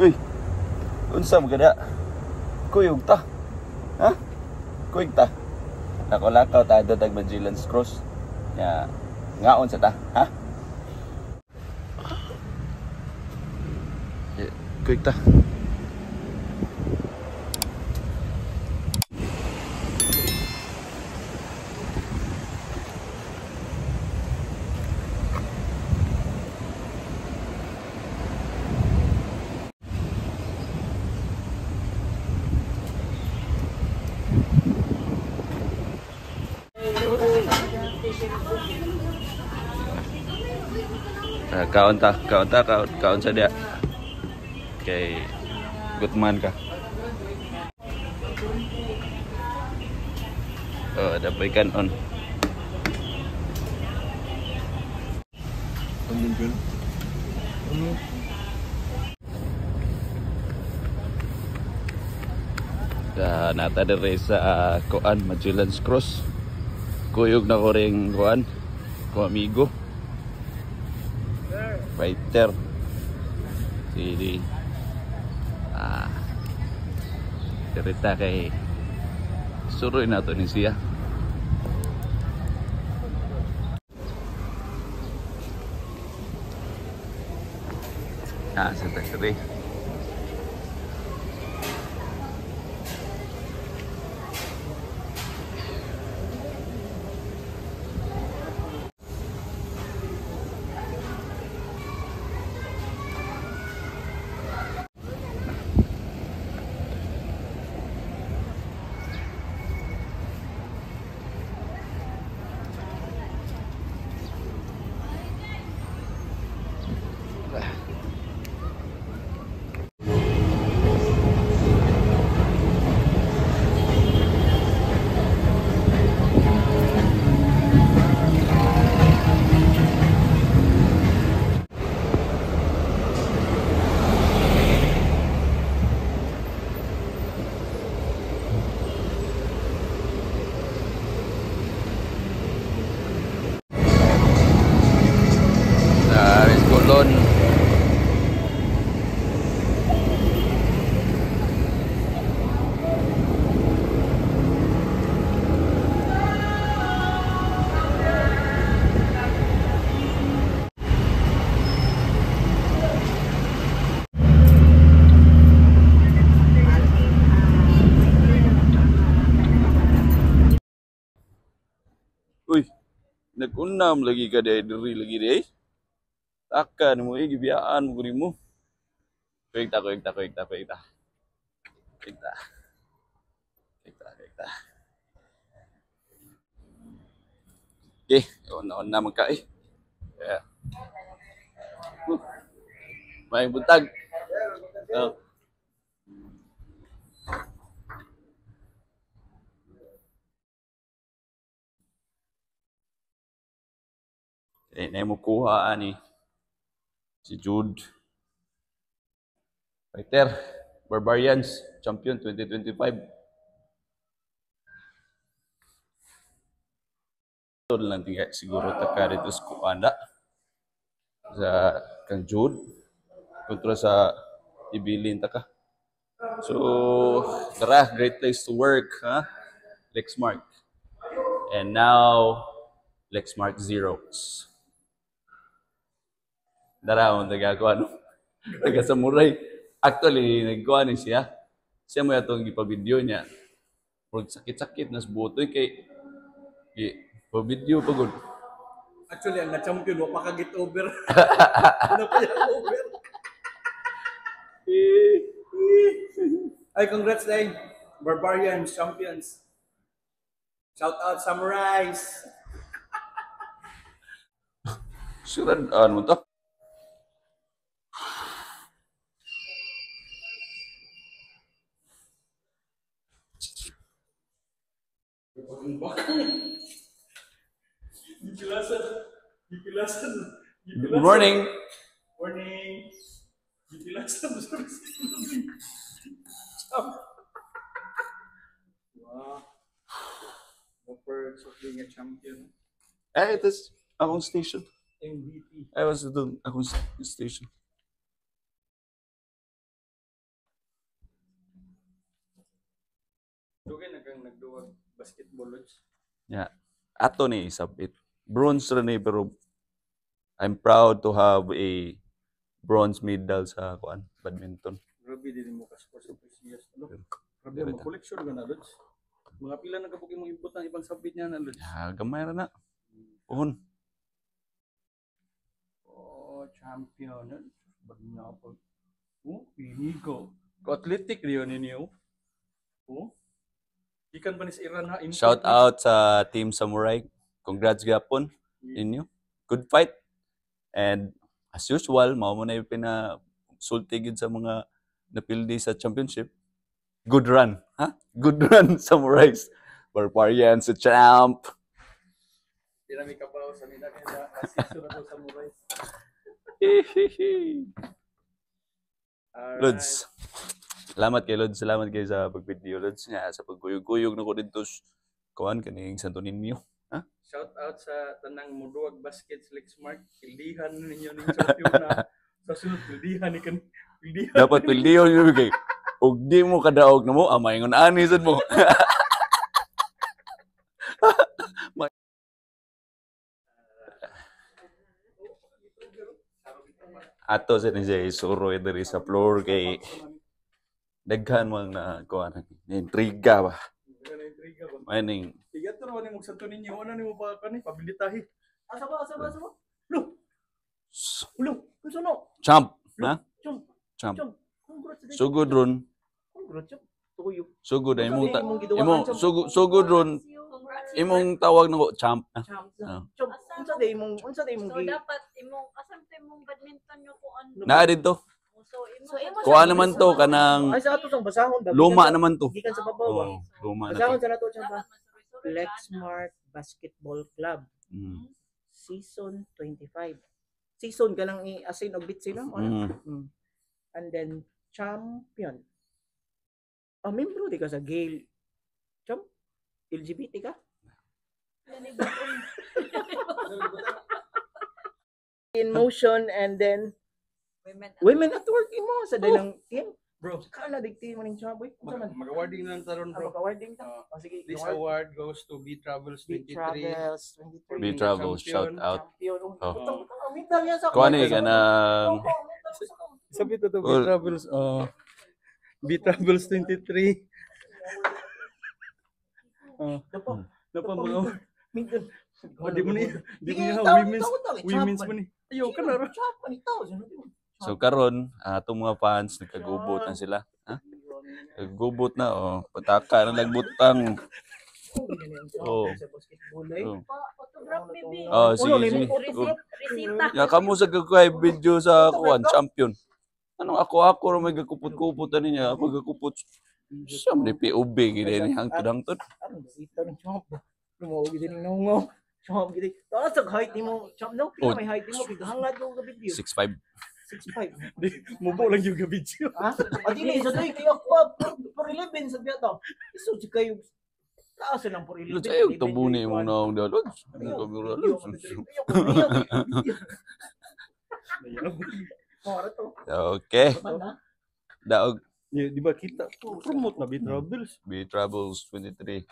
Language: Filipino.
Uy, unsa mo gada? Kuyog ta. Ha? Kuyog ta. Lakaw-lakaw ta datag Magellan's Cross. Ya, ngaon sa ta, ha? Kuyog ta. Kaon sa dia. Kay Gutman ka. Oh, ada ikan on. Nata dere sa kuan Magellan's Cross. Kuyog na ko ring kuan ko amigo. Fighter. Sili. Cerita kay suruin na to ni siya. Santa Cruz. Kulon. Uy, nag-unam lagi ka diri lagi deh. Takkan mo gibiyaan mo guri mo. Kuig ta. Okay, on na magka eh. Yeah. May buntag. Oh. Na mo kuha ani si Jude Fighter Barbarians Champion 2025. Ito lang tinggal siguro taka dito sa kuanda sa kang Jude kontra sa ibilin taka. So tara, great place to work, ha? Lexmark. And now Lexmark Zeros. Darawon tagakuha no. Taga Samurai. Actually nagkuha ni siya. Siya mo yatong ipabideo niya. Pag sakit-sakit nas butoy kay pa-video pagod. Actually ang na-champion wa pa ka get over. Ano pa yung over? Ay congrats dahil Barbarians champions. Shout out Samurais. Suran ano to? Dipilasan. Good morning. Morning. Dipilasan. Wow. The perks of being a champion. It is akong station. MVP. I was doon akong station. basketball Lods. Yeah. Ato ni isabit. Bronze ra ni pero I'm proud to have a bronze medal sa kuan badminton. Grabe din mo ka-score sa PCS. Ano? Grabe Dili mo ta. collection ka na Lods. Mga pila na kapag imong ibot ng ibang sabit niya na Lods. Ah, gamay ra na. Puhon. Oh, champion. Bag na ako. Oh, pini ko. Ko-athletic rin yun ninyo. Oh. Ikan ba ni sa Iran ha? Shout out sa Team Samurai. Congrats gapon inyo. Good fight. And as usual, mao mo na yung pinasulti gid sa mga napildi sa championship. Good run, ha? Good run, Samurais. Barbarian sa champ. Tinami ka pa sa nila kaya assist na to sa Muray. Lods. Salamat kay Lods. Salamat kay sa pag-video, Lods. Nga, sa pagkuyog-kuyog na ko dito. Kuhan, kaning Santo Niño. Ha? Shout out sa tanang Muduwag Baskets Lexmark. Pildihan ninyo ng champion na sa sunod. Pildihan ni kan. Pildihan. Dapat pildiyon nyo kay. Ug di mo kadaog na mo, amay ngon ani sad mo. Ato sa ni siya isuro diri sa floor kay daghan man na kuan intriga ba. Mining Tigat to naman yung Santo Niño. Ano ni mo pa ka ni? Pabilitahi. Asa ba? Lo. Lo. Kuso no. champ, ha? Chum. Champ. Chum. Congrats. Sugod ron. Congrats. Tuyo. Sugod na imong Imong sugod ron imong tawag nako champ. Champ. Ah. Chum. Unsa day imong So dapat imong asam to imong badminton nyo kuan. Naa dito. So imo Kuha naman to kanang Ay sa ato sang basahon ba? luma naman to. Gikan sa babaw ba? Oh, luma na Basahon to. sa nato siya ba? Lexmark Basketball Club. Mm. Season 25. Season ka lang i-assign og bit sila. Mm. And then champion. Membro di ka sa Gale. Champ? LGBT ka? In motion and then women at work mo sa dalang team. Bro, kala digti mo ning champ boy. Mag-awarding na lang taron bro. Awarding ta. Sige, This award goes to B Travels Big 23. Travels 23. B Travels shout out. Champion. Oh. Mintal yan sa Kuha ni kanang Sabi to B Well, Travels B Travels 23. Napa mga di mo ni women's mo ni. Ayo ka na. so karon atong mga fans nagkagubot na sila. Ha? Nagagubot na pataka na nagbutang. Oh. Photograph maybe. Oh, sige. Resita. Ya kamo sa kay video sa kuan champion. Anong ako ra may gakupot-kupot ani niya, magakupot. Siya man POB gid ni hangtod-hangtod. Ano ito ng chomp? Lumogi din ng ngo. Chomp gid. Taas ang height nimo, chomp no? Oh. Pila may height nimo hangad ko ka video. 6'5". 6'5. Mubo lang yung video. Ha? O dili sa doy kayo ko for 11 sa biya to. Iso di kayo taas lang for 11. Lods ayo tubuni mo na ang Lods. Ano ka mo Lods? Okay. Daog Di ba kita promote na B Travels? B Travels 23.